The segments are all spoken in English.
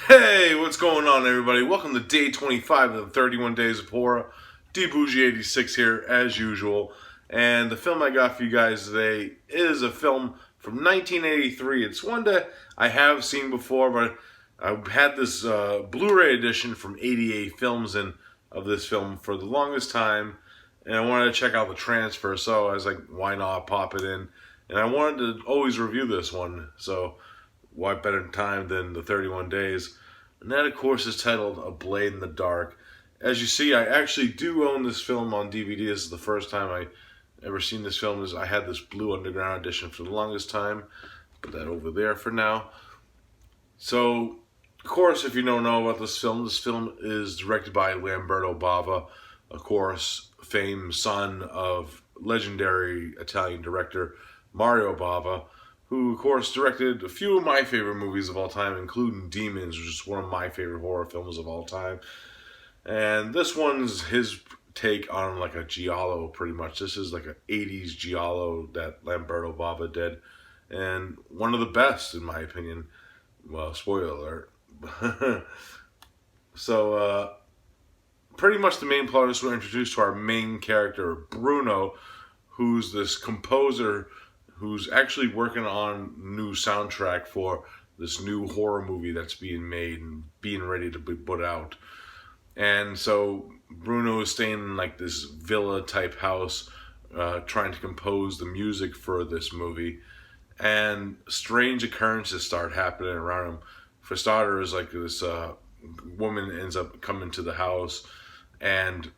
Hey, what's going on, everybody? Welcome to day 25 of the 31 Days of Horror. DBougie86 here, as usual. And the film I got for you guys today is a film from 1983. It's one that I have seen before, but I've had this Blu-ray edition from 88 Films and of this film for the longest time. And I wanted to check out the transfer, so I was like, why not pop it in? And I wanted to always review this one, so what better time than the 31 days? And that, of course, is titled A Blade in the Dark. As you see, I actually do own this film on DVD. This is the first time I ever seen this film. I had this Blue Underground edition for the longest time. Put that over there for now. So, of course, if you don't know about this film is directed by Lamberto Bava, of course, famed son of legendary Italian director Mario Bava, who, of course, directed a few of my favorite movies of all time, including Demons, which is one of my favorite horror films of all time. And this one's his take on like a giallo, pretty much. This is like an 80s giallo that Lamberto Bava did, and one of the best, in my opinion. Well, spoiler alert. So, pretty much the main plot is we're introduced to our main character, Bruno, who's this composer who's actually working on new soundtrack for this new horror movie that's being made and being ready to be put out. And so Bruno is staying in like this villa type house, trying to compose the music for this movie. And strange occurrences start happening around him. For starters, like this woman ends up coming to the house, and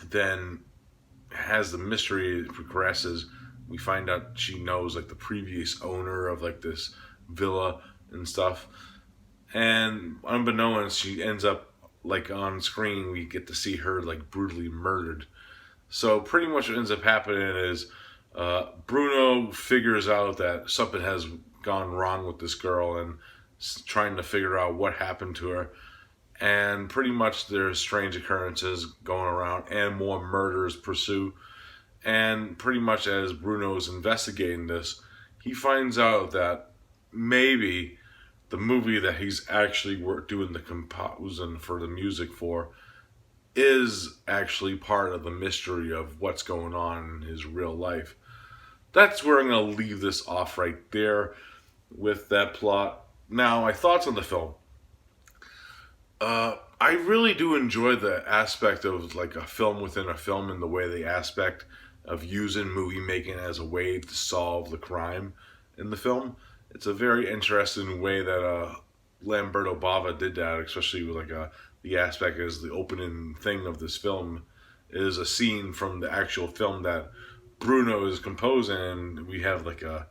then as the mystery progresses, we find out she knows like the previous owner of like this villa and stuff. And unbeknownst, she ends up like on screen. We get to see her like brutally murdered. So pretty much what ends up happening is Bruno figures out that something has gone wrong with this girl and trying to figure out what happened to her. And pretty much there's strange occurrences going around and more murders pursue. And pretty much as Bruno's investigating this, he finds out that maybe the movie that he's actually doing the composing for the music for is actually part of the mystery of what's going on in his real life. That's where I'm going to leave this off right there with that plot. Now, my thoughts on the film. I really do enjoy the aspect of like a film within a film and the way they aspect of using movie making as a way to solve the crime in the film. It's a very interesting way that Lamberto Bava did that, especially with like the aspect as the opening thing of this film is a scene from the actual film that Bruno is composing, and we have like a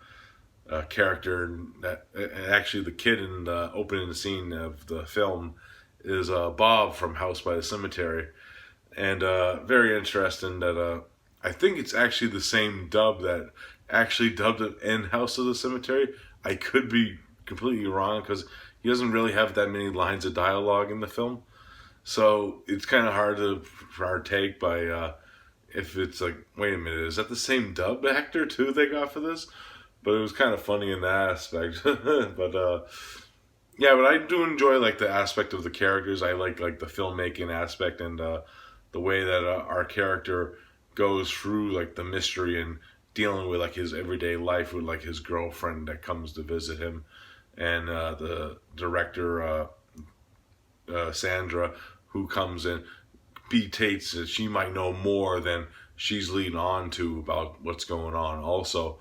character that actually the kid in the opening scene of the film is Bob from House by the Cemetery, and very interesting that I think it's actually the same dub that actually dubbed it in House of the Cemetery. I could be completely wrong because he doesn't really have that many lines of dialogue in the film, so it's kind of hard to partake by if it's like, wait a minute, is that the same dub actor too they got for this? But it was kind of funny in that aspect. But yeah, but I do enjoy like the aspect of the characters. I like the filmmaking aspect and the way that our character goes through like the mystery and dealing with like his everyday life with like his girlfriend that comes to visit him, and the director Sandra, who comes in dictates that she might know more than she's leading on to about what's going on also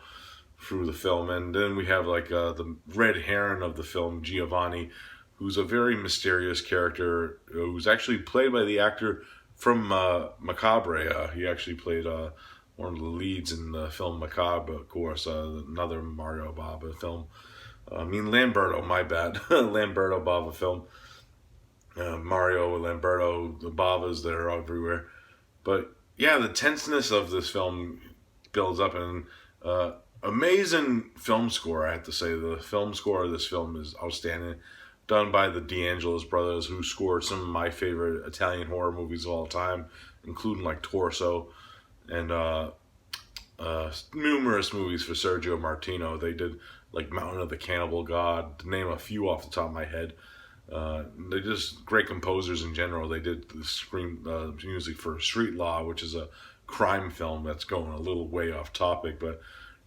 through the film. And then we have like the red herring of the film, Giovanni, who's a very mysterious character who's actually played by the actor from Macabre. He actually played one of the leads in the film Macabre, of course, another Mario Bava film. I mean Lamberto, my bad. Lamberto Bava film. Mario, Lamberto, the Bavas that are everywhere. But yeah, the tenseness of this film builds up, and amazing film score, I have to say. The film score of this film is outstanding. Done by the D'Angelo's brothers, who scored some of my favorite Italian horror movies of all time, including like Torso and numerous movies for Sergio Martino. They did like Mountain of the Cannibal God, to name a few off the top of my head. They're just great composers in general. They did the music for Street Law, which is a crime film that's going a little way off topic, but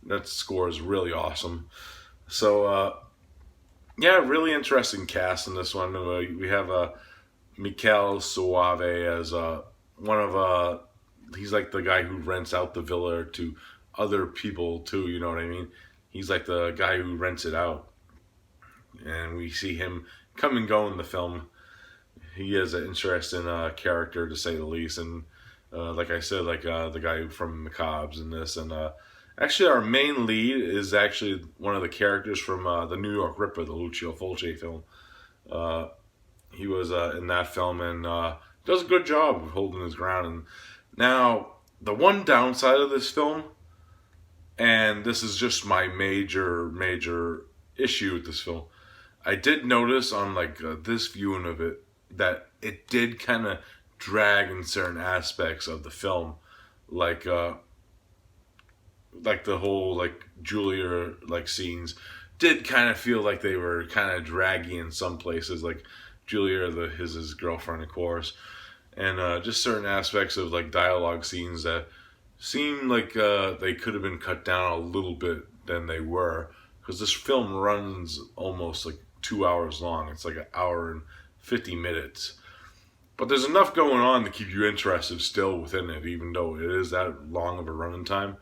that score is really awesome. So, yeah, really interesting cast in this one. We have Mikel Suave as one of he's like the guy who rents out the villa to other people too. You know what I mean? He's like the guy who rents it out, and we see him come and go in the film. He is an interesting character to say the least, and like I said, like the guy from Macabres in this, and actually our main lead is actually one of the characters from the New York Ripper, the Lucio Fulci film. Uh, he was in that film and does a good job of holding his ground. And now the one downside of this film, and this is just my major issue with this film, I did notice on like this viewing of it that it did kind of drag in certain aspects of the film, like the whole like Julia like scenes did kind of feel like they were kind of draggy in some places, like Julia, his girlfriend, of course, and just certain aspects of like dialogue scenes that seemed like they could have been cut down a little bit than they were, because this film runs almost like 2 hours long. It's like an hour and 50 minutes. But there's enough going on to keep you interested still within it, even though it is that long of a running time.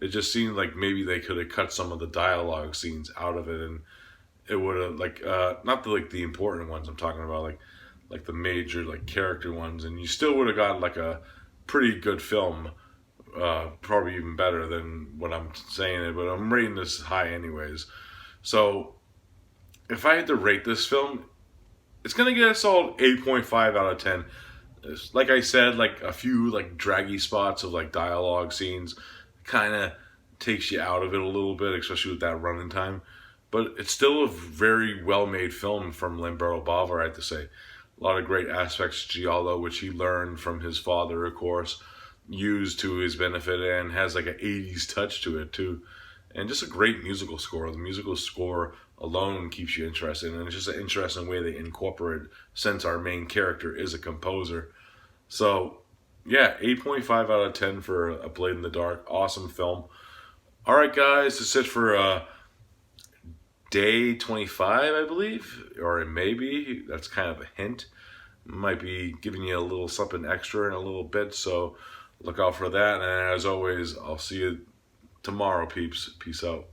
It just seemed like maybe they could have cut some of the dialogue scenes out of it, and it would have like not the like the important ones I'm talking about, like the major like character ones, and you still would have got like a pretty good film, probably even better than what I'm saying it. But I'm rating this high anyways. So if I had to rate this film, it's gonna get a solid 8.5 out of 10. Like I said, like a few like draggy spots of like dialogue scenes kind of takes you out of it a little bit, especially with that running time. But it's still a very well-made film from Lamberto Bava, I have to say. A lot of great aspects to Giallo, which he learned from his father, of course, used to his benefit, and has like an 80s touch to it too. And just a great musical score. The musical score alone keeps you interested, and it's just an interesting way they incorporate, since our main character is a composer. So yeah, 8.5 out of 10 for A Blade in the Dark. Awesome film. All right, guys, that's it for day 25, I believe, or it may be. That's kind of a hint. Might be giving you a little something extra in a little bit, so look out for that. And as always, I'll see you tomorrow, peeps. Peace out.